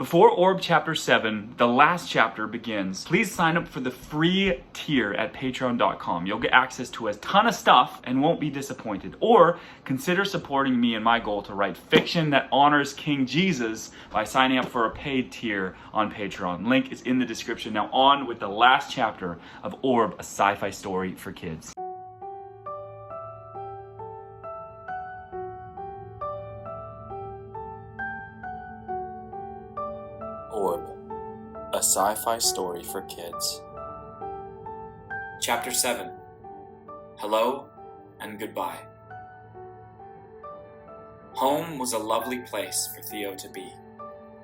Before ORB Chapter 7, the last chapter begins, please sign up for the free tier at patreon.com. You'll get access to a ton of stuff and won't be disappointed. Or consider supporting me in my goal to write fiction that honors King Jesus by signing up for a paid tier on Patreon. Link is in the description. Now on with the last chapter of ORB, a sci-fi story for kids. ORB, a sci-fi story for kids. Chapter 7. Hello and Goodbye. Home was a lovely place for Theo to be.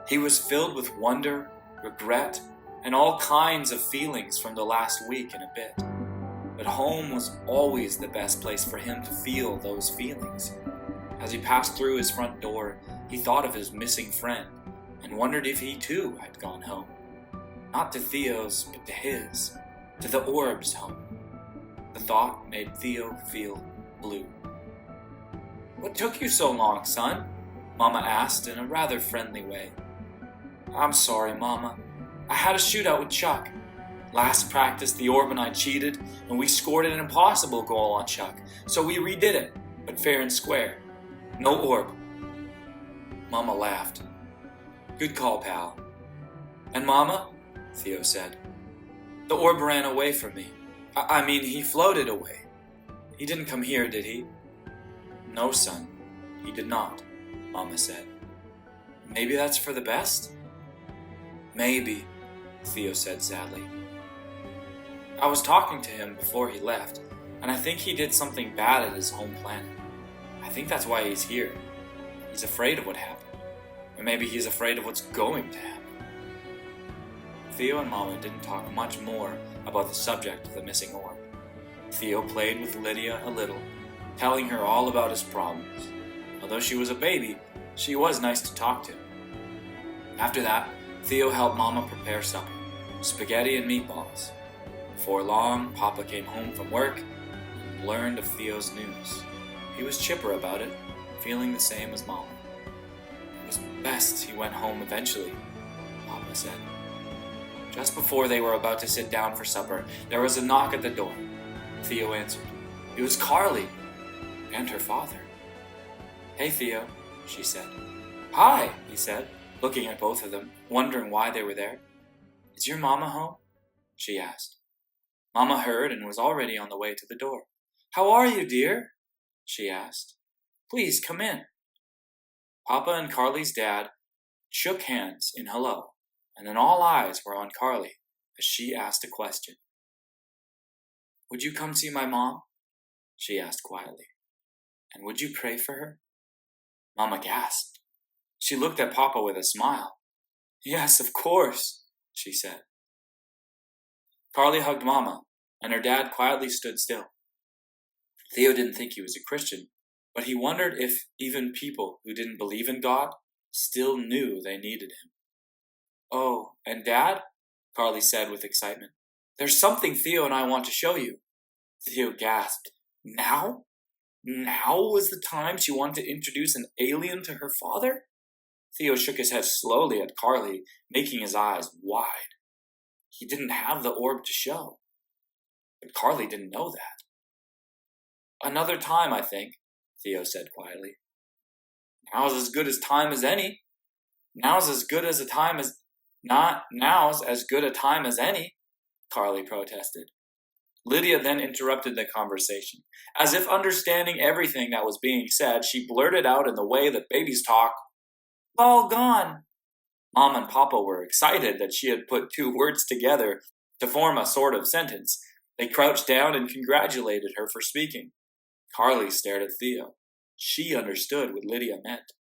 He was filled with wonder, regret, and all kinds of feelings from the last week and a bit. But home was always the best place for him to feel those feelings. As he passed through his front door, he thought of his missing friend, and wondered if he too had gone home. Not to Theo's, but to his, to the ORB's home. The thought made Theo feel blue. "What took you so long, son?" Mama asked in a rather friendly way. "I'm sorry, Mama. I had a shootout with Chuck. Last practice, the ORB and I cheated, and we scored an impossible goal on Chuck, so we redid it, but fair and square. No ORB." Mama laughed. "Good call, pal." "And Mama?" Theo said. "The ORB ran away from me. I mean, he floated away. He didn't come here, did he?" "No, son, he did not," Mama said. "Maybe that's for the best?" "Maybe," Theo said sadly. "I was talking to him before he left, and I think he did something bad at his home planet. I think that's why he's here. He's afraid of what happened. Or maybe he's afraid of what's going to happen." Theo and Mama didn't talk much more about the subject of the missing orb. Theo played with Lydia a little, telling her all about his problems. Although she was a baby, she was nice to talk to. After that, Theo helped Mama prepare supper, spaghetti and meatballs. Before long, Papa came home from work and learned of Theo's news. He was chipper about it, feeling the same as Mama. "It was best he went home eventually," Papa said. Just before they were about to sit down for supper, there was a knock at the door. Theo answered. It was Carly and her father. "Hey, Theo," she said. "Hi," he said, looking at both of them, wondering why they were there. "Is your Mama home?" she asked. Mama heard and was already on the way to the door. "How are you, dear?" she asked. "Please come in." Papa and Carly's dad shook hands in hello, and then all eyes were on Carly as she asked a question. "Would you come see my mom?" she asked quietly. "And would you pray for her?" Mama gasped. She looked at Papa with a smile. "Yes, of course," she said. Carly hugged Mama, and her dad quietly stood still. Theo didn't think he was a Christian, but he wondered if even people who didn't believe in God still knew they needed him. "Oh, and Dad," Carly said with excitement, "there's something Theo and I want to show you." Theo gasped. Now? Now was the time she wanted to introduce an alien to her father? Theo shook his head slowly at Carly, making his eyes wide. He didn't have the orb to show. But Carly didn't know that. "Another time, I think," Theo said quietly. "Now's as good a time as any. Now's as good a time as any," Carly protested. Lydia then interrupted the conversation. As if understanding everything that was being said, she blurted out in the way that babies talk, "Ball gone." Mom and Papa were excited that she had put two words together to form a sort of sentence. They crouched down and congratulated her for speaking. Carly stared at Theo. She understood what Lydia meant.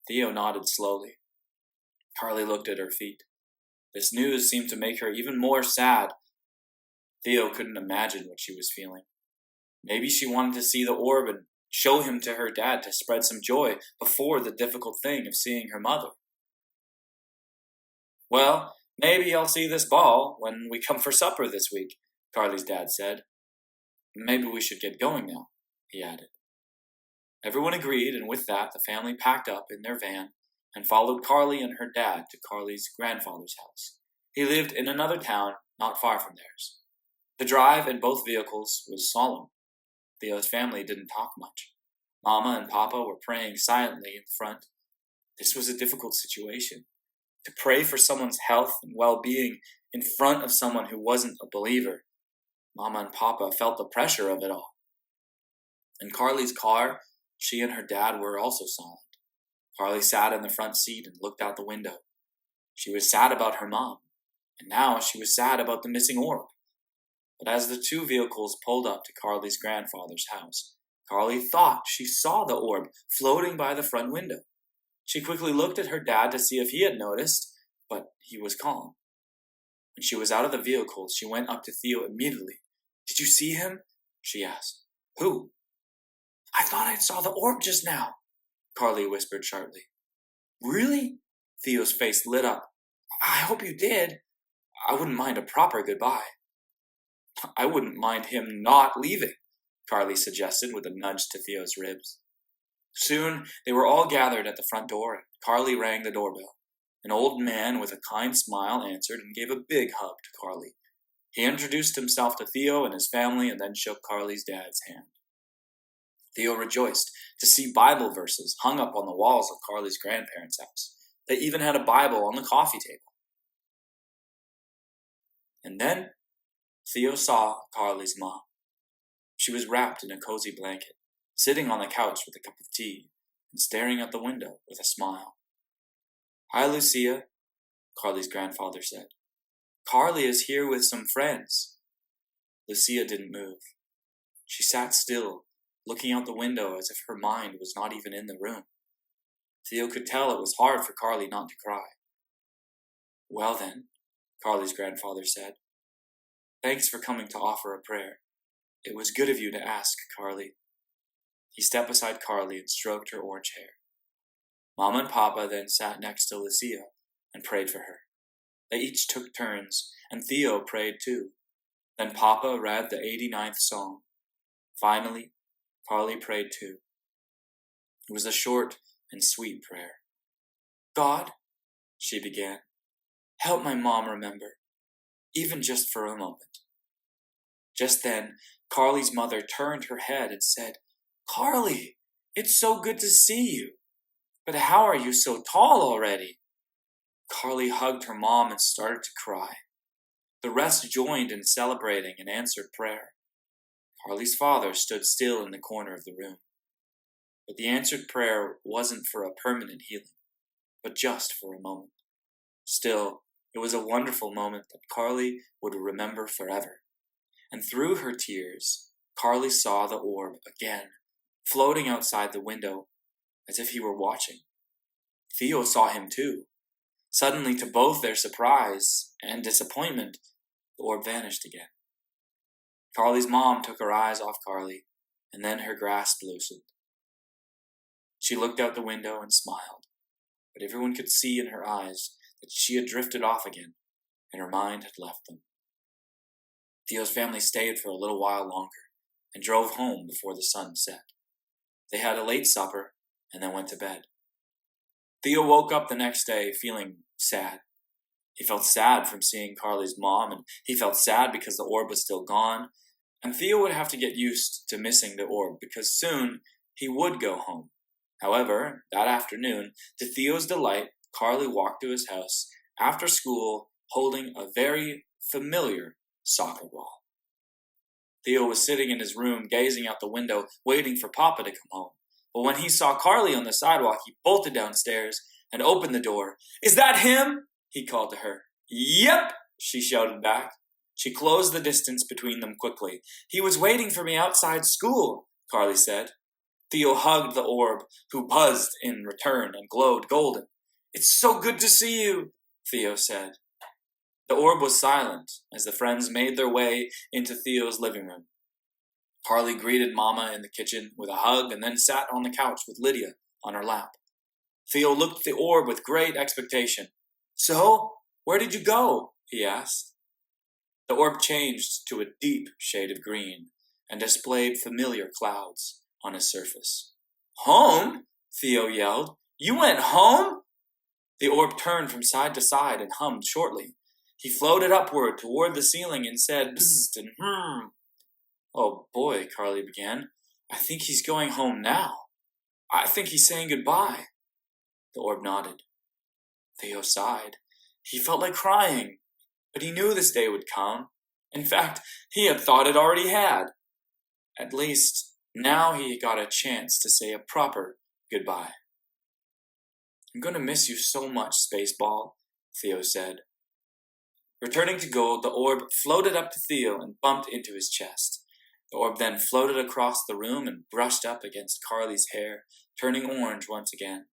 Theo nodded slowly. Carly looked at her feet. This news seemed to make her even more sad. Theo couldn't imagine what she was feeling. Maybe she wanted to see the orb and show him to her dad to spread some joy before the difficult thing of seeing her mother. "Well, maybe I'll see this ball when we come for supper this week," Carly's dad said. "Maybe we should get going now," he added. Everyone agreed, and with that, the family packed up in their van and followed Carly and her dad to Carly's grandfather's house. He lived in another town not far from theirs. The drive in both vehicles was solemn. Theo's family didn't talk much. Mama and Papa were praying silently in front. This was a difficult situation. To pray for someone's health and well-being in front of someone who wasn't a believer. Mama and Papa felt the pressure of it all. In Carly's car, she and her dad were also silent. Carly sat in the front seat and looked out the window. She was sad about her mom, and now she was sad about the missing orb. But as the two vehicles pulled up to Carly's grandfather's house, Carly thought she saw the orb floating by the front window. She quickly looked at her dad to see if he had noticed, but he was calm. When she was out of the vehicle, she went up to Theo immediately. "Did you see him?" she asked. "Who?" "I thought I saw the orb just now," Carly whispered sharply. "Really?" Theo's face lit up. "I hope you did. I wouldn't mind a proper goodbye." "I wouldn't mind him not leaving," Carly suggested with a nudge to Theo's ribs. Soon they were all gathered at the front door, and Carly rang the doorbell. An old man with a kind smile answered and gave a big hug to Carly. He introduced himself to Theo and his family and then shook Carly's dad's hand. Theo rejoiced to see Bible verses hung up on the walls of Carly's grandparents' house. They even had a Bible on the coffee table. And then Theo saw Carly's mom. She was wrapped in a cozy blanket, sitting on the couch with a cup of tea and staring out the window with a smile. "Hi, Lucia," Carly's grandfather said. "Carly is here with some friends." Lucia didn't move. She sat still, looking out the window as if her mind was not even in the room. Theo could tell it was hard for Carly not to cry. "Well then," Carly's grandfather said, "thanks for coming to offer a prayer. It was good of you to ask, Carly." He stepped beside Carly and stroked her orange hair. Mama and Papa then sat next to Lucia and prayed for her. They each took turns, and Theo prayed too. Then Papa read the 89th Psalm. Finally, Carly prayed too. It was a short and sweet prayer. "God," she began, "help my mom remember, even just for a moment." Just then, Carly's mother turned her head and said, "Carly, it's so good to see you. But how are you so tall already?" Carly hugged her mom and started to cry. The rest joined in celebrating and answered prayer. Carly's father stood still in the corner of the room. But the answered prayer wasn't for a permanent healing, but just for a moment. Still, it was a wonderful moment that Carly would remember forever. And through her tears, Carly saw the orb again, floating outside the window, as if he were watching. Theo saw him too. Suddenly, to both their surprise and disappointment, the orb vanished again. Carly's mom took her eyes off Carly, and then her grasp loosened. She looked out the window and smiled, but everyone could see in her eyes that she had drifted off again, and her mind had left them. Theo's family stayed for a little while longer, and drove home before the sun set. They had a late supper, and then went to bed. Theo woke up the next day feeling sad. He felt sad from seeing Carly's mom, and he felt sad because the orb was still gone, and Theo would have to get used to missing the orb because soon he would go home. However, that afternoon, to Theo's delight, Carly walked to his house after school holding a very familiar soccer ball. Theo was sitting in his room, gazing out the window, waiting for Papa to come home. But when he saw Carly on the sidewalk, he bolted downstairs and opened the door. "Is that him?" he called to her. "Yep," she shouted back. She closed the distance between them quickly. "He was waiting for me outside school," Carly said. Theo hugged the orb, who buzzed in return and glowed golden. "It's so good to see you," Theo said. The orb was silent as the friends made their way into Theo's living room. Carly greeted Mama in the kitchen with a hug and then sat on the couch with Lydia on her lap. Theo looked at the orb with great expectation. "So, where did you go?" he asked. The orb changed to a deep shade of green and displayed familiar clouds on its surface. "Home?" Theo yelled. "You went home?" The orb turned from side to side and hummed shortly. He floated upward toward the ceiling and said bzzzt and hmm. Oh boy, Carly began. I think he's going home now. I think he's saying goodbye. The orb nodded. Theo sighed. He felt like crying, but he knew this day would come. In fact, he had thought it already had. At least, now he got a chance to say a proper goodbye. I'm going to miss you so much, Spaceball, Theo said. Returning to gold, the orb floated up to Theo and bumped into his chest. The orb then floated across the room and brushed up against Carly's hair, turning orange once again.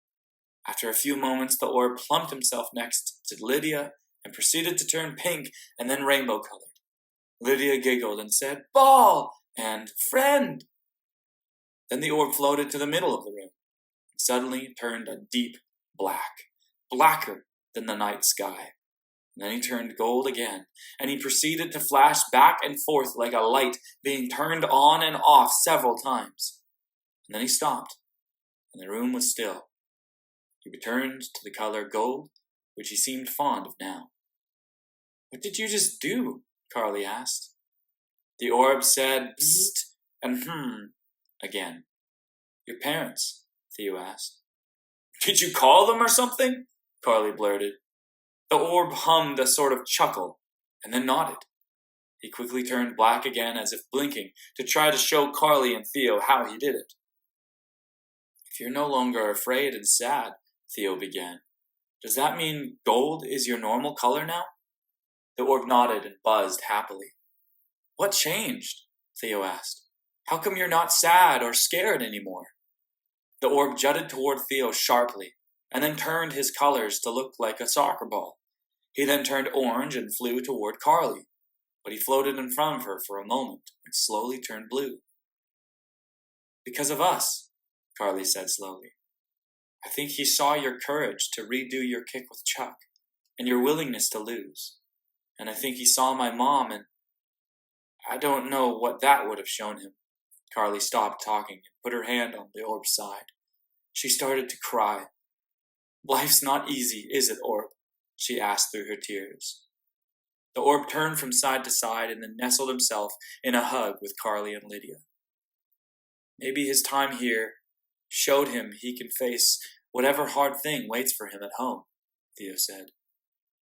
After a few moments, the orb plumped himself next to Lydia and proceeded to turn pink and then rainbow-colored. Lydia giggled and said, Ball! And friend! Then the orb floated to the middle of the room and suddenly turned a deep black, blacker than the night sky. And then he turned gold again, and he proceeded to flash back and forth like a light being turned on and off several times. And then he stopped, and the room was still. He returned to the color gold, which he seemed fond of now. What did you just do? Carly asked. The orb said bzzzt and again. Your parents, Theo asked. Did you call them or something? Carly blurted. The orb hummed a sort of chuckle and then nodded. He quickly turned black again as if blinking to try to show Carly and Theo how he did it. If you're no longer afraid and sad, Theo began, does that mean gold is your normal color now? The orb nodded and buzzed happily. What changed? Theo asked. How come you're not sad or scared anymore? The orb jutted toward Theo sharply, and then turned his colors to look like a soccer ball. He then turned orange and flew toward Carly, but he floated in front of her for a moment and slowly turned blue. Because of us, Carly said slowly. I think he saw your courage to redo your kick with Chuck, and your willingness to lose. And I think he saw my mom, and I don't know what that would have shown him. Carly stopped talking and put her hand on the orb's side. She started to cry. Life's not easy, is it, Orb? She asked through her tears. The orb turned from side to side and then nestled himself in a hug with Carly and Lydia. Maybe his time here showed him he can face whatever hard thing waits for him at home, Theo said.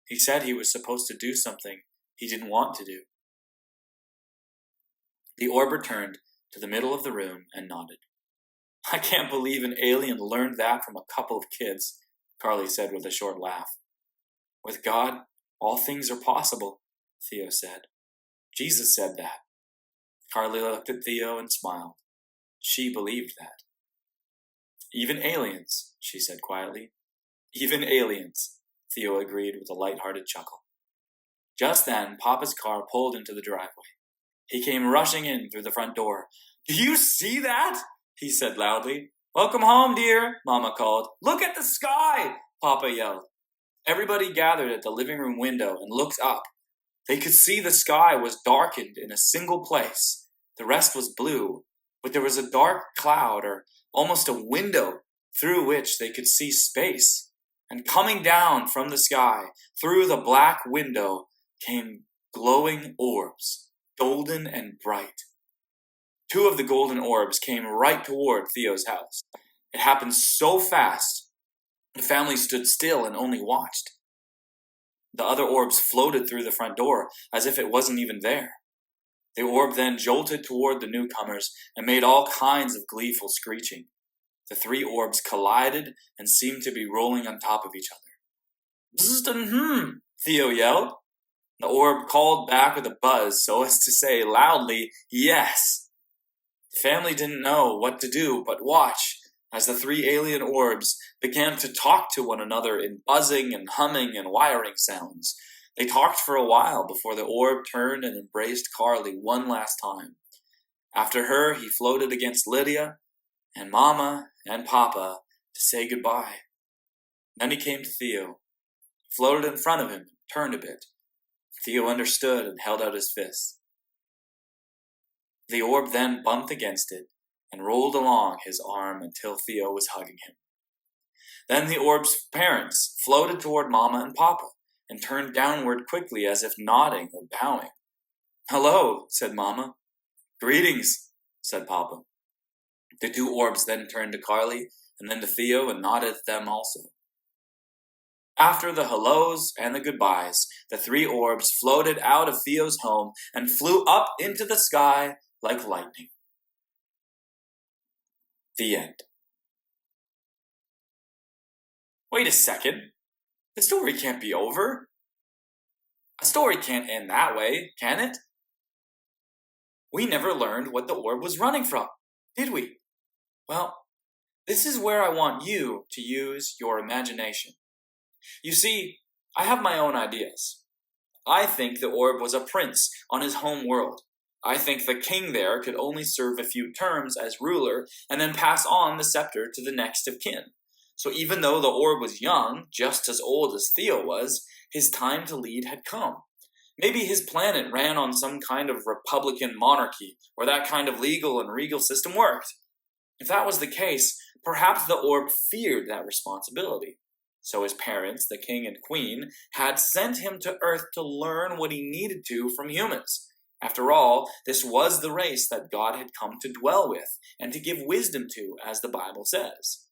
He said he was supposed to do something he didn't want to do. The orb returned to the middle of the room and nodded. I can't believe an alien learned that from a couple of kids, Carly said with a short laugh. With God, all things are possible, Theo said. Jesus said that. Carly looked at Theo and smiled. She believed that. Even aliens, she said quietly. Even aliens, Theo agreed with a light-hearted chuckle. Just then, Papa's car pulled into the driveway. He came rushing in through the front door. Do you see that? He said loudly. Welcome home, dear, Mama called. Look at the sky, Papa yelled. Everybody gathered at the living room window and looked up. They could see the sky was darkened in a single place. The rest was blue, but there was a dark cloud or almost a window through which they could see space. And coming down from the sky, through the black window, came glowing orbs, golden and bright. 2 of the golden orbs came right toward Theo's house. It happened so fast, the family stood still and only watched. The other orbs floated through the front door as if it wasn't even there. The orb then jolted toward the newcomers and made all kinds of gleeful screeching. The 3 orbs collided and seemed to be rolling on top of each other. Bzzzt and Theo yelled. The orb called back with a buzz so as to say loudly, yes. The family didn't know what to do but watch as the 3 alien orbs began to talk to one another in buzzing and humming and wiring sounds. They talked for a while before the orb turned and embraced Carly one last time. After her, he floated against Lydia and Mama and Papa to say goodbye. Then he came to Theo, floated in front of him, and turned a bit. Theo understood and held out his fist. The orb then bumped against it and rolled along his arm until Theo was hugging him. Then the orb's parents floated toward Mama and Papa and turned downward quickly as if nodding or bowing. "Hello," said Mama. "Greetings," said Papa. The two orbs then turned to Carly and then to Theo and nodded at them also. After the hellos and the goodbyes, the three orbs floated out of Theo's home and flew up into the sky like lightning. The end. Wait a second. The story can't be over. A story can't end that way, can it? We never learned what the orb was running from, did we? Well, this is where I want you to use your imagination. You see, I have my own ideas. I think the orb was a prince on his home world. I think the king there could only serve a few terms as ruler and then pass on the scepter to the next of kin. So even though the orb was young, just as old as Theo was, his time to lead had come. Maybe his planet ran on some kind of republican monarchy where that kind of legal and regal system worked. If that was the case, perhaps the orb feared that responsibility. So his parents, the king and queen, had sent him to Earth to learn what he needed to from humans. After all, this was the race that God had come to dwell with and to give wisdom to, as the Bible says.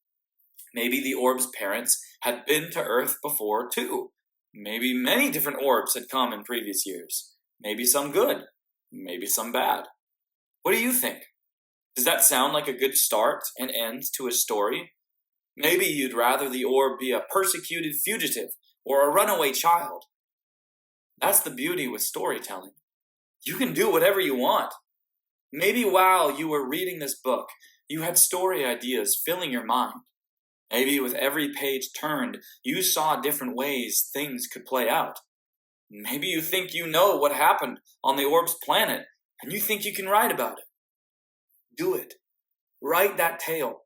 Maybe the orb's parents had been to Earth before too. Maybe many different orbs had come in previous years. Maybe some good, maybe some bad. What do you think? Does that sound like a good start and end to a story? Maybe you'd rather the orb be a persecuted fugitive or a runaway child. That's the beauty with storytelling. You can do whatever you want. Maybe while you were reading this book, you had story ideas filling your mind. Maybe with every page turned, you saw different ways things could play out. Maybe you think you know what happened on the orb's planet, and you think you can write about it. Do it. Write that tale.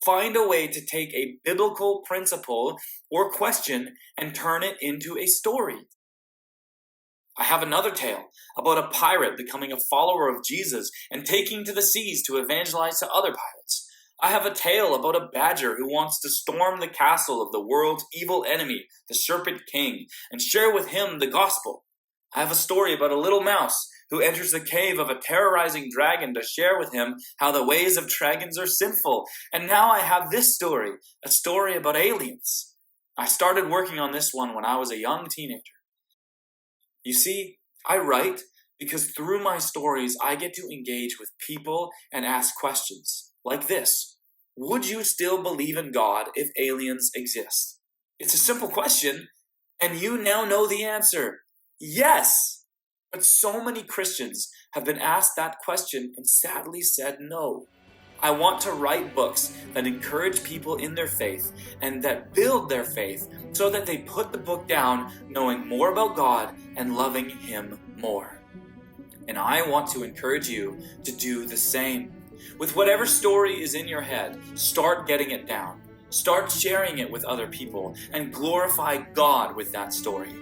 Find a way to take a biblical principle or question and turn it into a story. I have another tale about a pirate becoming a follower of Jesus and taking to the seas to evangelize to other pirates. I have a tale about a badger who wants to storm the castle of the world's evil enemy, the Serpent King, and share with him the gospel. I have a story about a little mouse who enters the cave of a terrorizing dragon to share with him how the ways of dragons are sinful. And now I have this story, a story about aliens. I started working on this one when I was a young teenager. You see, I write because through my stories I get to engage with people and ask questions. Like this: would you still believe in God if aliens exist? It's a simple question, and you now know the answer. Yes! But so many Christians have been asked that question and sadly said no. I want to write books that encourage people in their faith and that build their faith so that they put the book down knowing more about God and loving Him more. And I want to encourage you to do the same. With whatever story is in your head, start getting it down. Start sharing it with other people and glorify God with that story.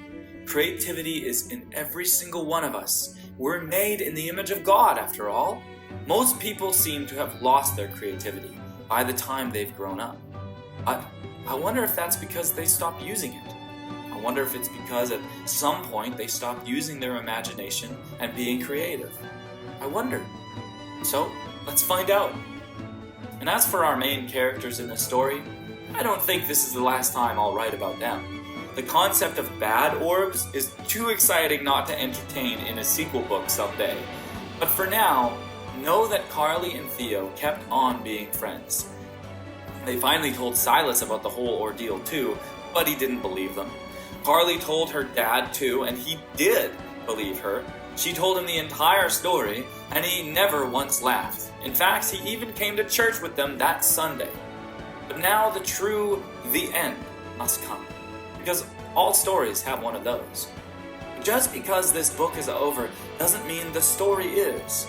Creativity is in every single one of us. We're made in the image of God, after all. Most people seem to have lost their creativity by the time they've grown up. But I wonder if that's because they stopped using it. I wonder if it's because at some point they stopped using their imagination and being creative. I wonder. So, let's find out. And as for our main characters in this story, I don't think this is the last time I'll write about them. The concept of bad orbs is too exciting not to entertain in a sequel book someday. But for now, know that Carly and Theo kept on being friends. They finally told Silas about the whole ordeal too, but he didn't believe them. Carly told her dad too, and he did believe her. She told him the entire story, and he never once laughed. In fact, he even came to church with them that Sunday. But now the end must come. Because all stories have one of those. Just because this book is over doesn't mean the story is.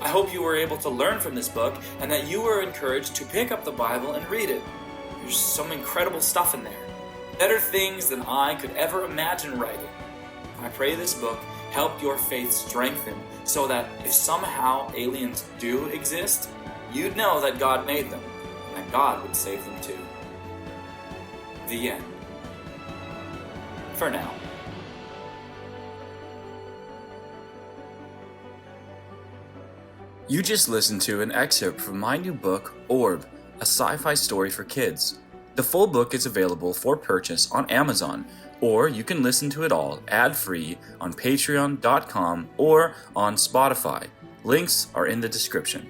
I hope you were able to learn from this book and that you were encouraged to pick up the Bible and read it. There's some incredible stuff in there. Better things than I could ever imagine writing. I pray this book helped your faith strengthen so that if somehow aliens do exist, you'd know that God made them and that God would save them too. The end. For now. You just listened to an excerpt from my new book, ORB, a sci-fi story for kids. The full book is available for purchase on Amazon, or you can listen to it all ad-free on patreon.com or on Spotify. Links are in the description.